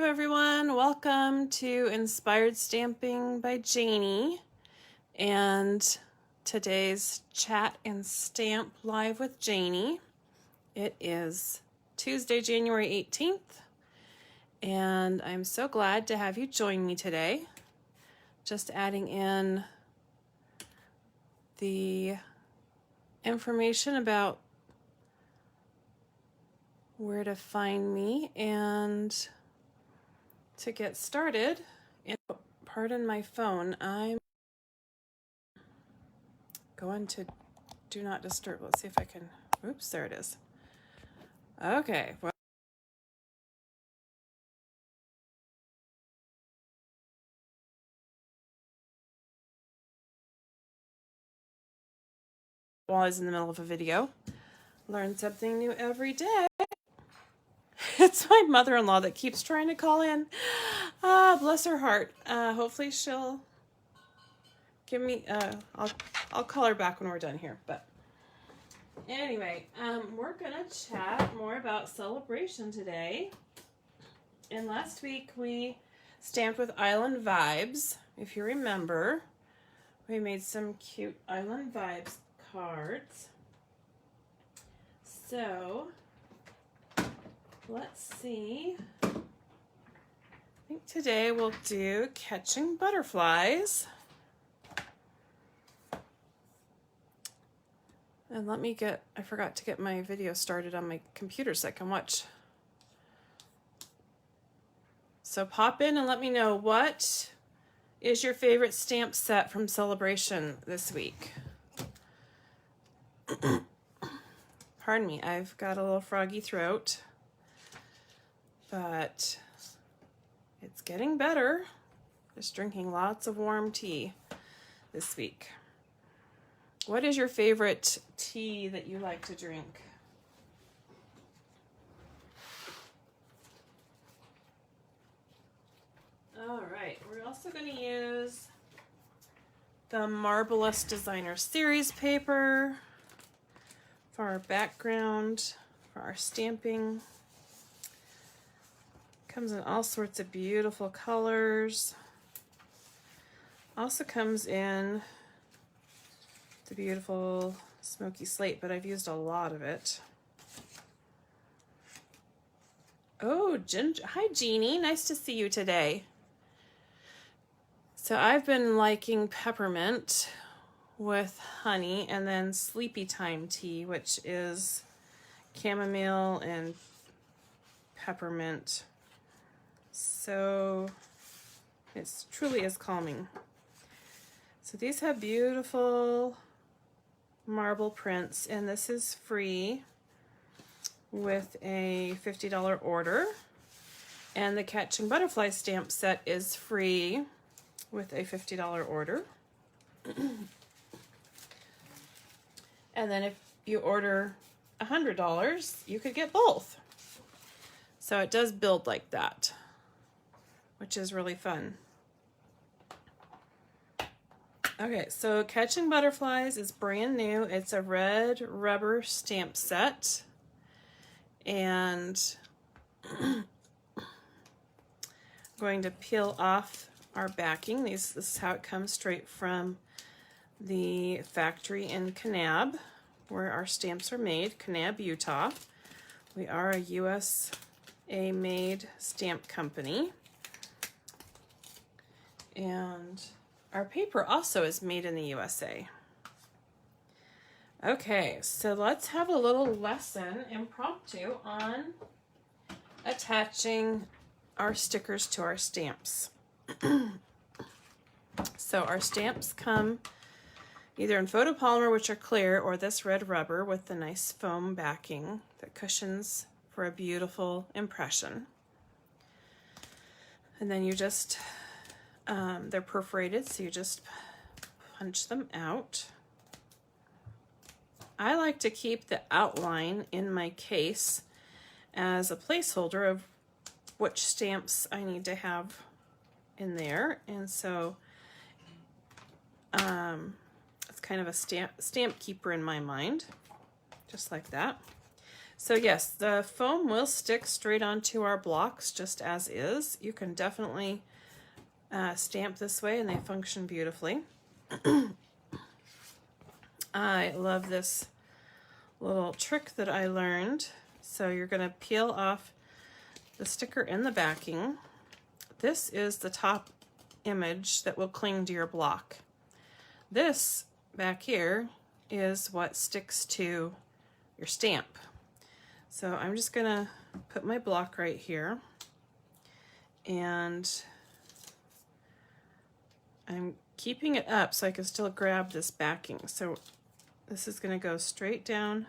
Hello everyone, welcome to Inspired Stamping by Janey and today's Chat and Stamp Live with Janey. It is Tuesday, January 18th, and I'm so glad to have you join me today. Just adding in the information about where to find me and to get started. And pardon my phone, I'm going to do not disturb. Let's see if I can, oops, there it is. Okay, well, while I was in the middle of a video, learn something new every day. It's my mother-in-law that keeps trying to call in. Bless her heart. Hopefully she'll give me, I'll call her back when we're done here. But anyway, we're gonna chat more about Sale-a-bration today. And last week we stamped with Island Vibes. If you remember, we made some cute Island Vibes cards. So let's see. I think today we'll do Catching Butterflies. And let me get, I forgot to get my video started on my computer so I can watch. So pop in and let me know, what is your favorite stamp set from Sale-a-bration this week? Pardon me, I've got a little froggy throat, but it's getting better. Just drinking lots of warm tea this week. What is your favorite tea that you like to drink? All right, we're also going to use the Marvelous Designer Series paper for our background, for our stamping. Comes in all sorts of beautiful colors. Also comes in the beautiful smoky slate, but I've used a lot of it. Oh, Ginger. Hi, Jeannie. Nice to see you today. So I've been liking peppermint with honey, and then sleepy time tea, which is chamomile and peppermint. So it truly is calming. So these have beautiful marble prints, and this is free with a $50 order. And the Catching Butterflies stamp set is free with a $50 order. And then if you order $100, you could get both. So it does build like that, which is really fun. Okay, so Catching Butterflies is brand new. It's a red rubber stamp set. And I'm going to peel off our backing. This is how it comes straight from the factory in Kanab, where our stamps are made, Kanab, Utah. We are a USA made stamp company. And our paper also is made in the USA. Okay, so let's have a little lesson, impromptu, on attaching our stickers to our stamps. So our stamps come either in photopolymer, which are clear, or this red rubber with the nice foam backing that cushions for a beautiful impression. And then you just, they're perforated, so you just punch them out. I like to keep the outline in my case as a placeholder of which stamps I need to have in there, and so it's kind of a stamp keeper in my mind, just like that. So yes, the foam will stick straight onto our blocks just as is. You can definitely stamp this way and they function beautifully. I love this little trick that I learned. So you're going to peel off the sticker in the backing. This is the top image that will cling to your block. This back here is what sticks to your stamp. So I'm just going to put my block right here, and I'm keeping it up so I can still grab this backing. So this is going to go straight down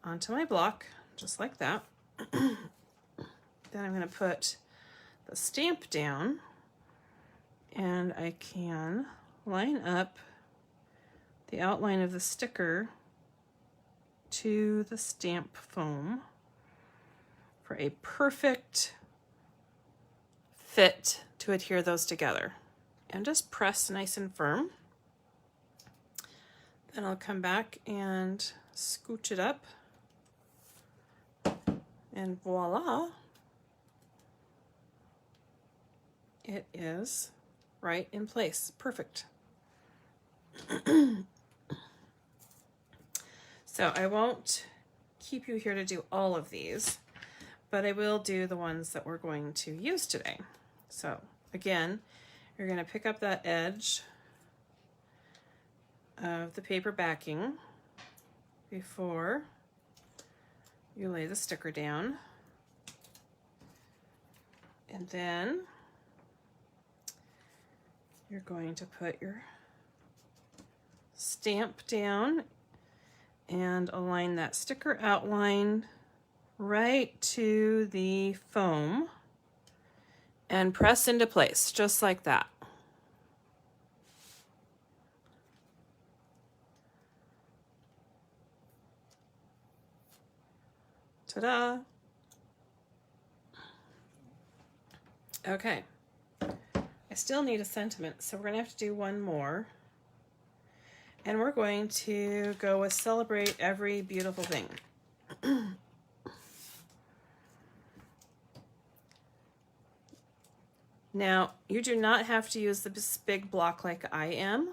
onto my block, just like that. Then I'm going to put the stamp down, and I can line up the outline of the sticker to the stamp foam for a perfect fit to adhere those together. And just press nice and firm. Then I'll come back and scooch it up, and voila, it is right in place. Perfect. So I won't keep you here to do all of these, but I will do the ones that we're going to use today. So again, you're going to pick up that edge of the paper backing before you lay the sticker down. And then you're going to put your stamp down and align that sticker outline right to the foam and press into place, just like that. Ta-da! Okay, I still need a sentiment, so we're gonna have to do one more. And we're going to go with celebrate every beautiful thing. Now, you do not have to use this big block like I am.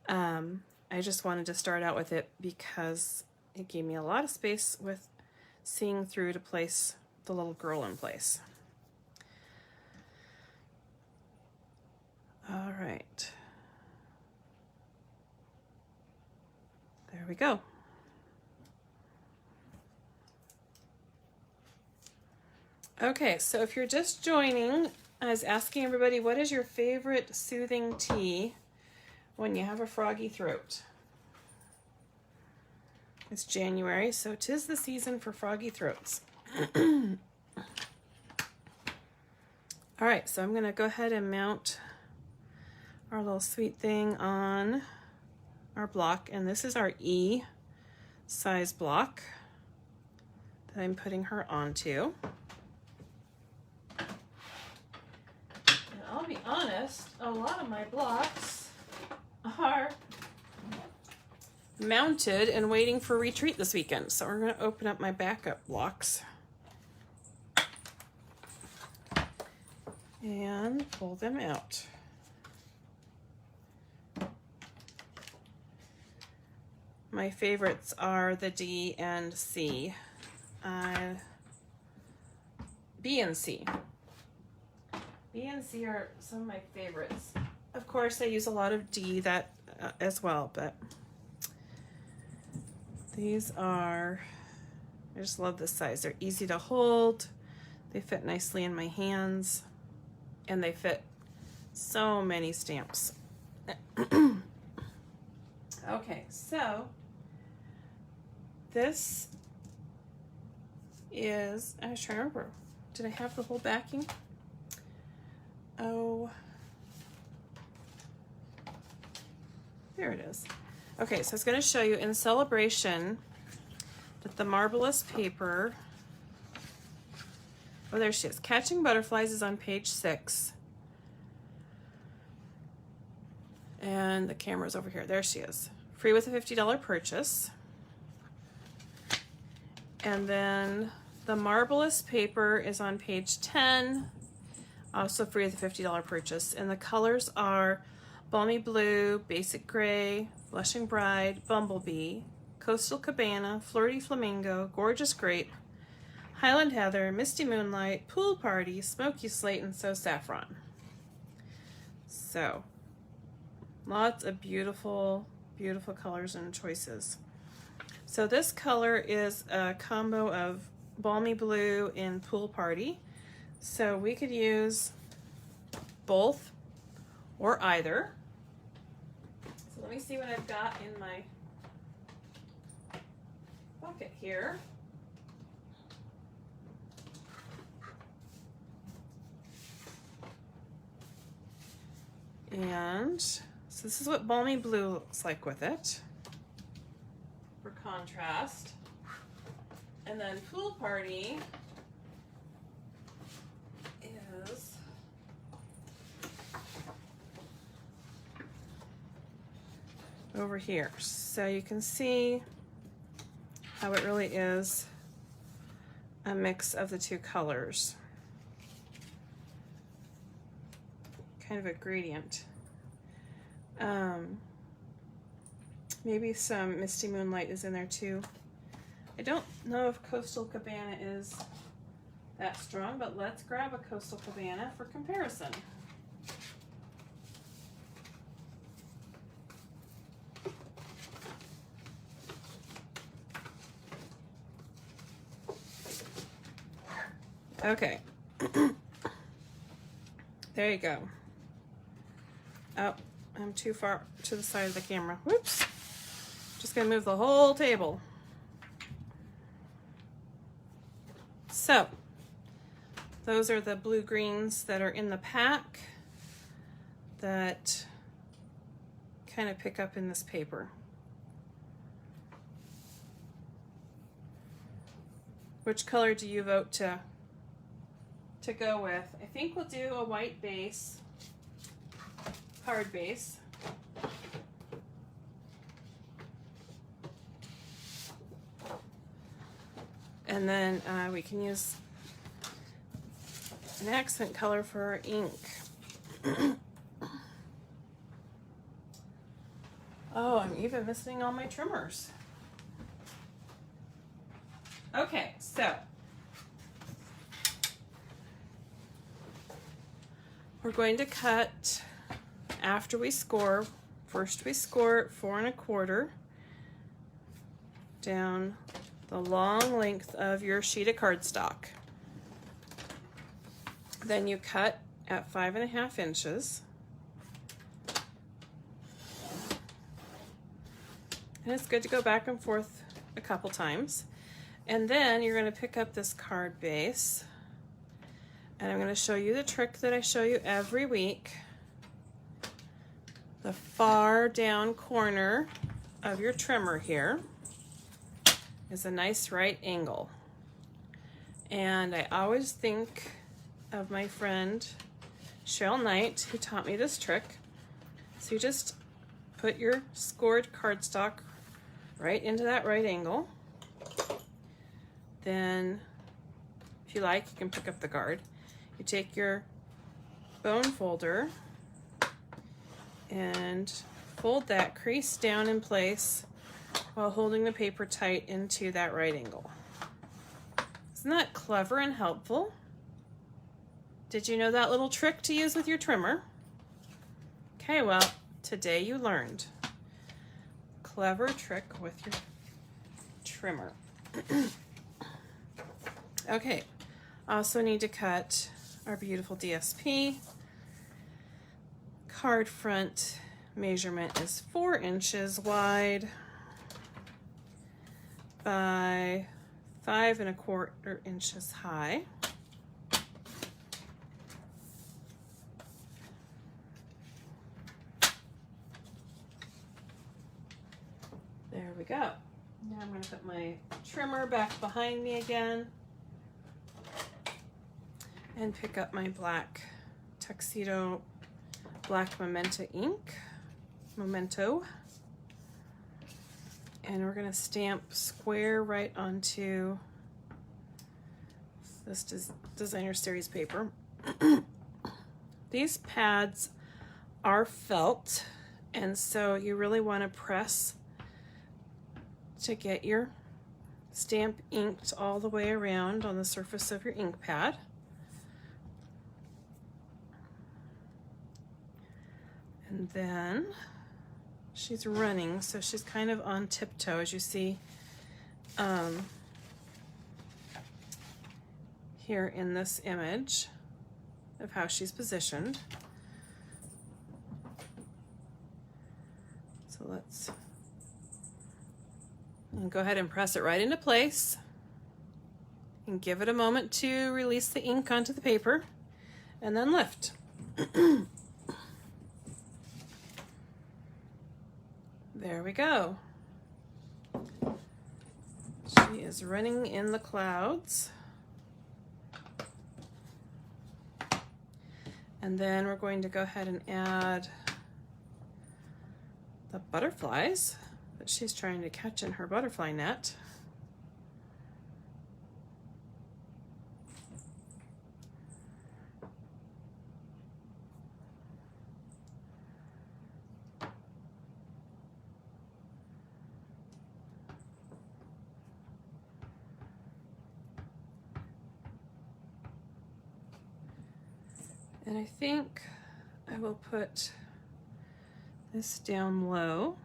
I just wanted to start out with it because it gave me a lot of space with seeing through to place the little girl in place. All right. There we go. Okay, so if you're just joining, I was asking everybody, what is your favorite soothing tea when you have a froggy throat? It's January, so 'tis the season for froggy throats. All right, so I'm gonna go ahead and mount our little sweet thing on our block, and this is our E size block that I'm putting her onto. And I'll be honest, a lot of my blocks are mounted and waiting for retreat this weekend. So we're going to open up my backup blocks and pull them out. My favorites are the D and C. B and C. B and C are some of my favorites. Of course, I use a lot of D as well, but these are, I just love this size. They're easy to hold. They fit nicely in my hands, and they fit so many stamps. Okay, so this is, I was trying to remember, did I have the whole backing? Oh, there it is. Okay, so I was going to show you in Sale-a-bration that the Marvelous paper, oh, there she is. Catching Butterflies is on page 6. And the camera's over here. There she is. Free with a $50 purchase. And then the Marvelous paper is on page 10, also free with a $50 purchase. And the colors are Balmy Blue, Basic Gray, Blushing Bride, Bumblebee, Coastal Cabana, Flirty Flamingo, Gorgeous Grape, Highland Heather, Misty Moonlight, Pool Party, Smoky Slate, and So Saffron. So, lots of beautiful, beautiful colors and choices. So this color is a combo of Balmy Blue and Pool Party. So we could use both or either. So let me see what I've got in my bucket here. And so this is what Balmy Blue looks like with it for contrast. And then Pool Party is over here. So you can see how it really is a mix of the two colors. Kind of a gradient. Maybe some Misty Moonlight is in there too. I don't know if Coastal Cabana is that strong, but let's grab a Coastal Cabana for comparison. Okay. There you go. Oh, I'm too far to the side of the camera. Whoops. Just gonna move the whole table. So, those are the blue greens that are in the pack that kind of pick up in this paper. Which color do you vote to go with? I think we'll do a white base, card base. And then we can use an accent color for our ink. Oh, I'm even missing all my trimmers. Okay, so we're going to cut after we score. First we score at 4 1/4 down the long length of your sheet of cardstock. Then you cut at 5 1/2 inches. And it's good to go back and forth a couple times. And then you're going to pick up this card base. And I'm going to show you the trick that I show you every week. The far down corner of your trimmer here is a nice right angle. And I always think of my friend Cheryl Knight, who taught me this trick. So you just put your scored cardstock right into that right angle. Then, if you like, you can pick up the guard. You take your bone folder and fold that crease down in place while holding the paper tight into that right angle. Isn't that clever and helpful? Did you know that little trick to use with your trimmer? Okay, well, today you learned. Clever trick with your trimmer. Okay, also need to cut our beautiful DSP. Card front measurement is 4 inches wide by 5 1/4 inches high. There we go. Now I'm going to put my trimmer back behind me again and pick up my black Tuxedo Black Memento ink. And we're going to stamp square right onto this designer series paper. These pads are felt, and so you really want to press to get your stamp inked all the way around on the surface of your ink pad. And then she's running, so she's kind of on tiptoe, as you see here in this image of how she's positioned. So let's go ahead and press it right into place and give it a moment to release the ink onto the paper, and then lift. There we go. She is running in the clouds. And then we're going to go ahead and add the butterflies that she's trying to catch in her butterfly net. And I think I will put this down low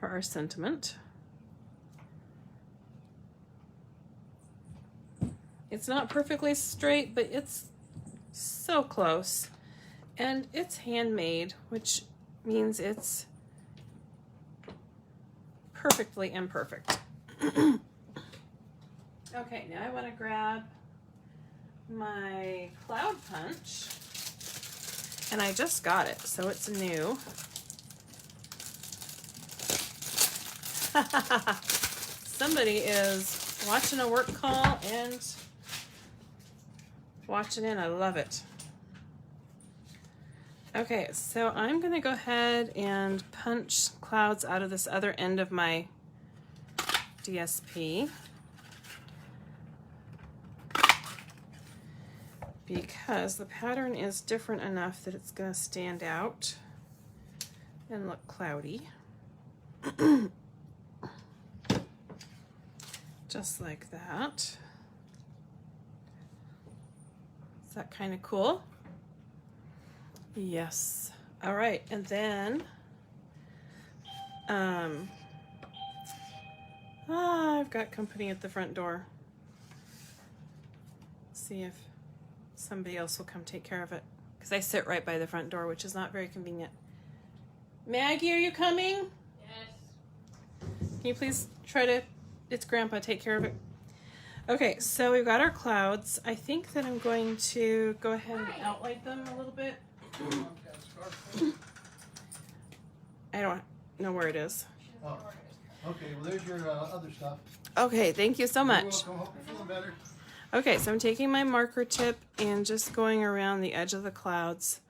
for our sentiment. It's not perfectly straight, but it's so close. And it's handmade, which means it's perfectly imperfect. Okay, now I want to grab my cloud punch, and I just got it, so it's new. Somebody is watching a work call and watching in. I love it. Okay, so I'm gonna go ahead and punch clouds out of this other end of my DSP, because the pattern is different enough that it's going to stand out and look cloudy. Just like that. Is that kind of cool? Yes. All right, and then I've got company at the front door. See if somebody else will come take care of it, because I sit right by the front door, which is not very convenient. Maggie, are you coming? Yes. Can you please try to, it's Grandpa, take care of it? Okay, so we've got our clouds. I think that I'm going to go ahead and outline them a little bit. I don't know where it is. Oh. Okay, well there's your other stuff. Okay, thank you so much. You're welcome. Hope you're feeling better. Okay, so I'm taking my marker tip and just going around the edge of the clouds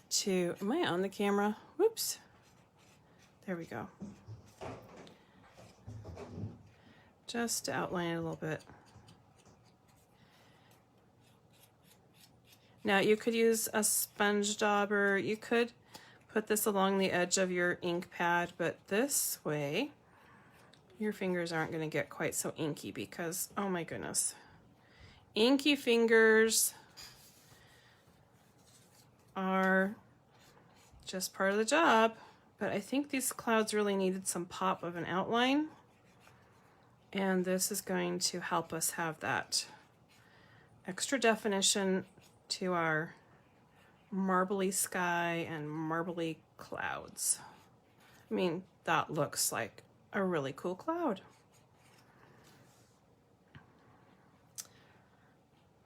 to, am I on the camera? Whoops. There we go. Just to outline it a little bit. Now you could use a sponge dauber. You could put this along the edge of your ink pad, but this way your fingers aren't going to get quite so inky, because, oh my goodness, inky fingers are just part of the job. But I think these clouds really needed some pop of an outline, and this is going to help us have that extra definition to our marbly sky and marbly clouds. I mean, that looks like a really cool cloud.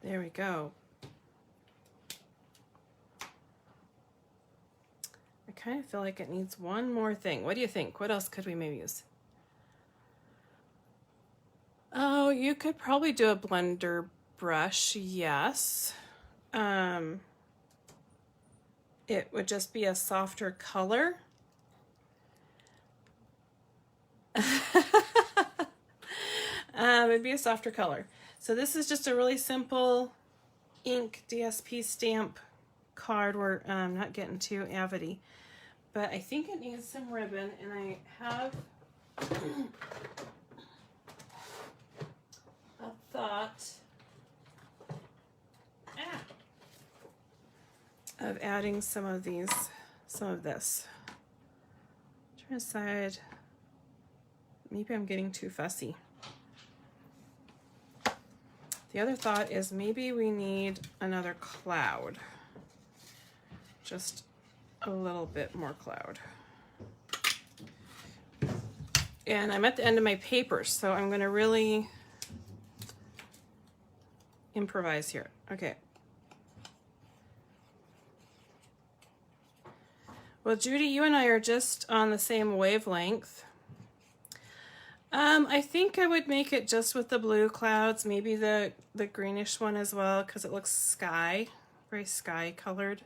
There we go. I kind of feel like it needs one more thing. What do you think? What else could we maybe use? Oh, you could probably do a blender brush, yes. It would just be a softer color. It'd be a softer color. So this is just a really simple ink DSP stamp card. We're not getting too avidy, but I think it needs some ribbon, and I have a thought of adding some of this. Trying to decide, maybe I'm getting too fussy. The other thought is maybe we need another cloud. Just a little bit more cloud. And I'm at the end of my papers, so I'm going to really improvise here. Okay. Well, Judy, you and I are just on the same wavelength. I think I would make it just with the blue clouds, maybe the greenish one as well, because it looks very sky colored.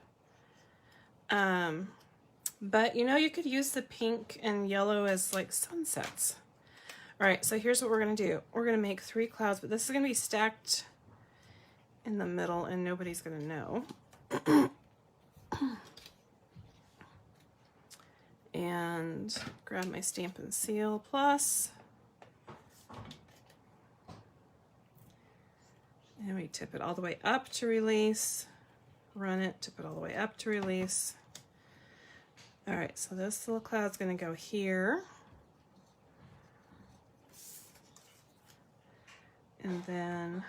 But you know, you could use the pink and yellow as like sunsets. All right, so here's what we're gonna do. We're gonna make 3 clouds, but this is gonna be stacked in the middle and nobody's gonna know. And grab my Stampin' Seal Plus. And we tip it all the way up to release. Run it, tip it all the way up to release. All right, so this little cloud's gonna go here. And then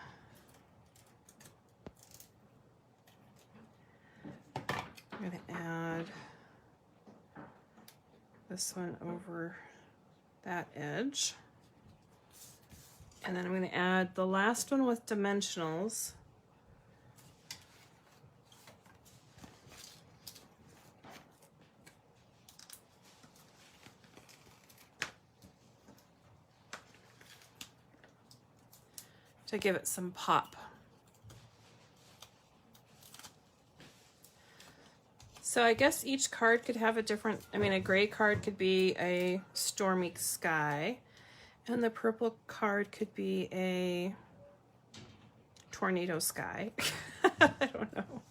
I'm gonna add this one over that edge. And then I'm going to add the last one with dimensionals. To give it some pop. So I guess each card could have a different, a gray card could be a stormy sky, and the purple card could be a tornado sky. I don't know.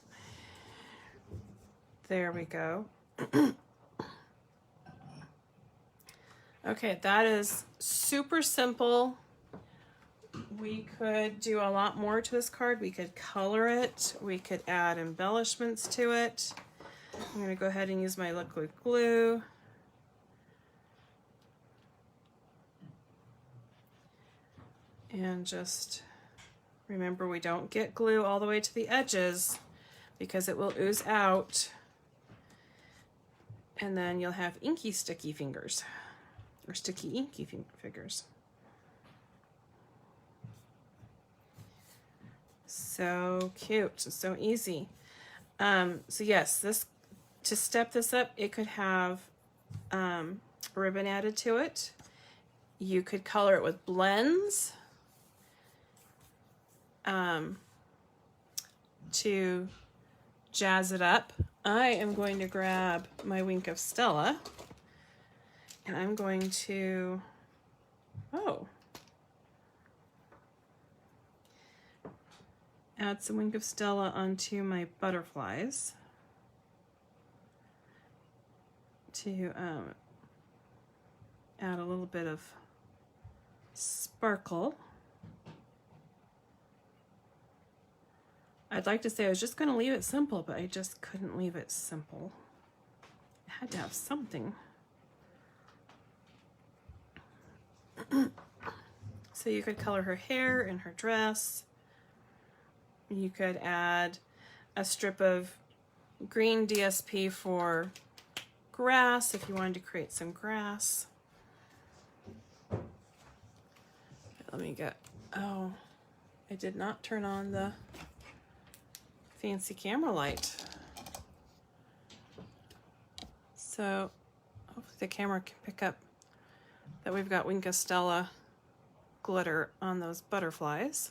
There we go. Okay, that is super simple. We could do a lot more to this card. We could color it. We could add embellishments to it. I'm going to go ahead and use my liquid glue. And just remember, we don't get glue all the way to the edges because it will ooze out. And then you'll have inky sticky fingers, or sticky inky fingers. So cute, so easy. So yes, to step this up, it could have ribbon added to it. You could color it with blends to jazz it up. I am going to grab my Wink of Stella, and I'm going to, add some Wink of Stella onto my butterflies to add a little bit of sparkle. I'd like to say I was just going to leave it simple, but I just couldn't leave it simple. I had to have something. So you could color her hair and her dress. You could add a strip of green DSP for grass if you wanted to create some grass. Let me get, I did not turn on the fancy camera light. So hopefully the camera can pick up that we've got Wink of Stella glitter on those butterflies.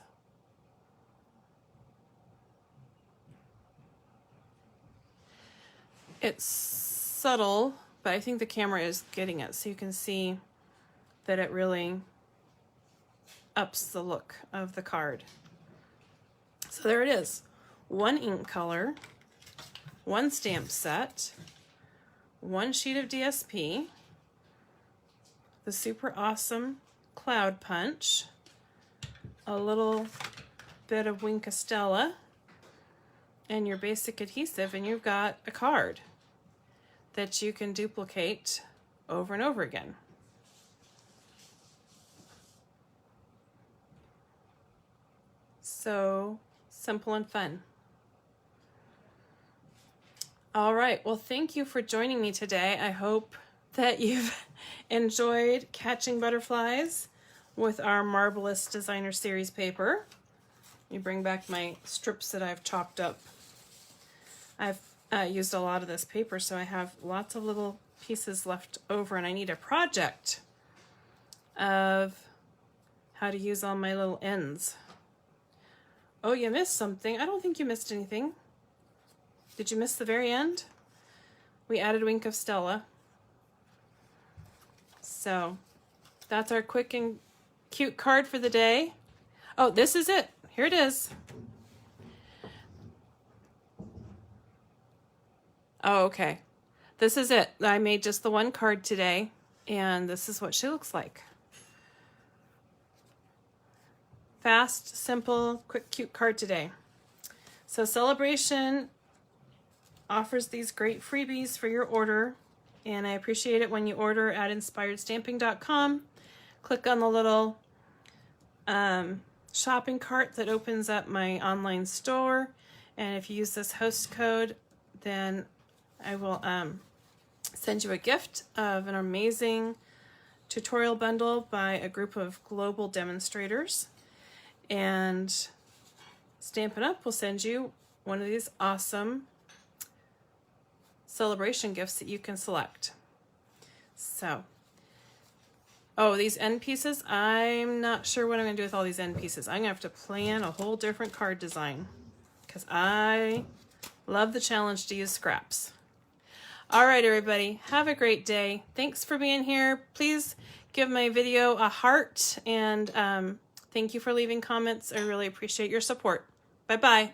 It's subtle, but I think the camera is getting it, so you can see that it really ups the look of the card. So there it is. 1 ink color, 1 stamp set, 1 sheet of DSP, the super awesome cloud punch, a little bit of Wink Stella, and your basic adhesive, and you've got a card that you can duplicate over and over again. So simple and fun. All right, well, thank you for joining me today. I hope that you've enjoyed catching butterflies with our Marvelous Designer Series paper. You bring back my strips that I've chopped up. I've used a lot of this paper, so I have lots of little pieces left over, and I need a project of how to use all my little ends. Oh, you missed something. I don't think you missed anything. Did you miss the very end? We added Wink of Stella. So that's our quick and cute card for the day. Oh, this is it. Here it is. Oh, okay. This is it. I made just the one card today, and this is what she looks like. Fast, simple, quick, cute card today. So Sale-a-bration offers these great freebies for your order, and I appreciate it when you order at inspiredstamping.com. Click on the little shopping cart that opens up my online store, and if you use this host code, then I will send you a gift of an amazing tutorial bundle by a group of global demonstrators. And Stampin' Up! Will send you one of these awesome Sale-a-bration gifts that you can select. So, oh, these end pieces, I'm not sure what I'm going to do with all these end pieces. I'm going to have to plan a whole different card design because I love the challenge to use scraps. All right, everybody, have a great day. Thanks for being here. Please give my video a heart, and thank you for leaving comments. I really appreciate your support. Bye-bye.